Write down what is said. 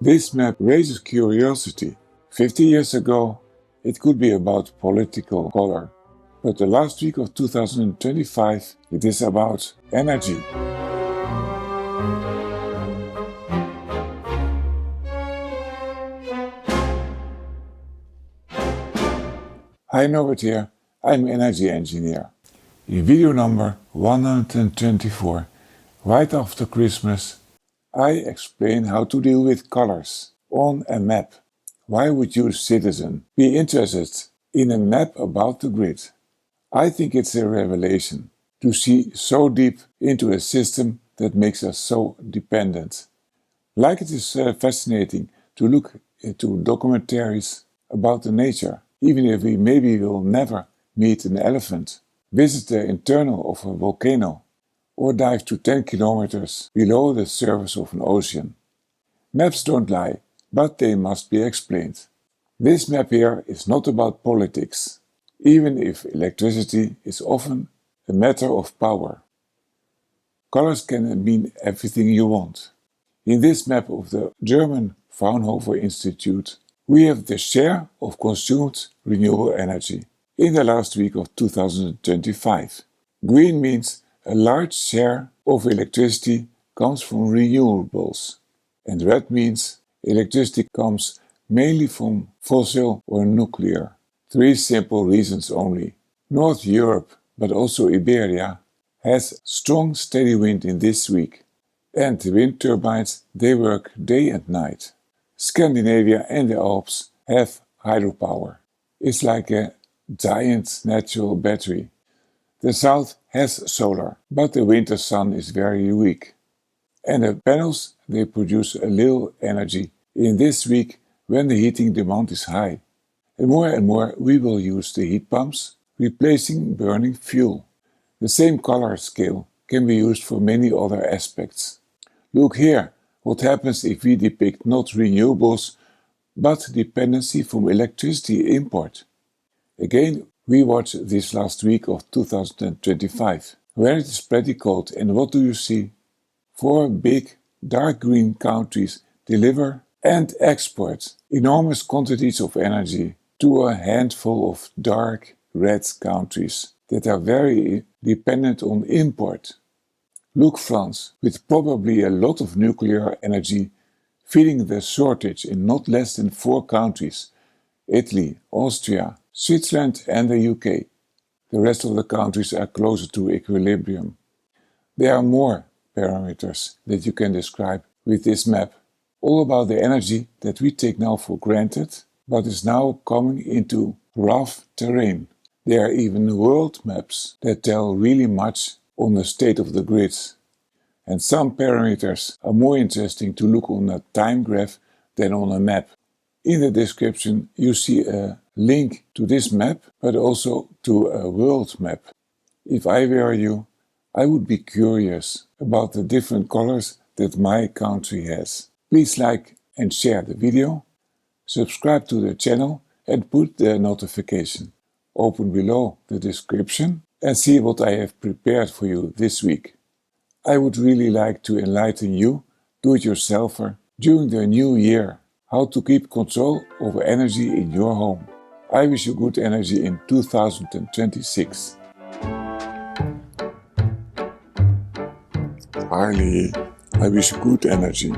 This map raises curiosity. 50 years ago, it could be about political color. But the last week of 2025, it is about energy. Hi, Norbert here. I'm energy engineer. In video number 124, right after Christmas, I explain how to deal with colors on a map. Why would you, citizen, be interested in a map about the grid? I think it's a revelation to see so deep into a system that makes us so dependent. Like it is fascinating to look into documentaries about the nature, even if we maybe will never meet an elephant, visit the internal of a volcano, or dive to 10 kilometers below the surface of an ocean. Maps don't lie, but they must be explained. This map here is not about politics, even if electricity is often a matter of power. Colors can mean everything you want. In this map of the German Fraunhofer Institute, we have the share of consumed renewable energy in the last week of 2025. Green means a large share of electricity comes from renewables, and red means electricity comes mainly from fossil or nuclear. 3 simple reasons only. North Europe, but also Iberia, has strong steady wind in this week, and the wind turbines, they work day and night. Scandinavia and the Alps have hydropower. It's like a giant natural battery. The south has solar, but the winter sun is very weak. And the panels, they produce a little energy in this week when the heating demand is high. And more we will use the heat pumps, replacing burning fuel. The same color scale can be used for many other aspects. Look here, what happens if we depict not renewables, but dependency from electricity import. Again, we watched this last week of 2025, where it is pretty cold, and what do you see? 4 big, dark green countries deliver and export enormous quantities of energy to a handful of dark red countries that are very dependent on import. Look, France, with probably a lot of nuclear energy, feeding the shortage in not less than 4 countries: Italy, Austria, Switzerland and the UK. The rest of the countries are closer to equilibrium. There are more parameters that you can describe with this map, all about the energy that we take now for granted, but is now coming into rough terrain. There are even world maps that tell really much on the state of the grids. And some parameters are more interesting to look on a time graph than on a map. In the description you see a link to this map, but also to a world map. If I were you, I would be curious about the different colors that my country has. Please like and share the video, subscribe to the channel and put the notification. Open below the description and see what I have prepared for you this week. I would really like to enlighten you, do-it-yourselfer, during the new year, how to keep control over energy in your home. I wish you good energy in 2026. Harley, I wish you good energy.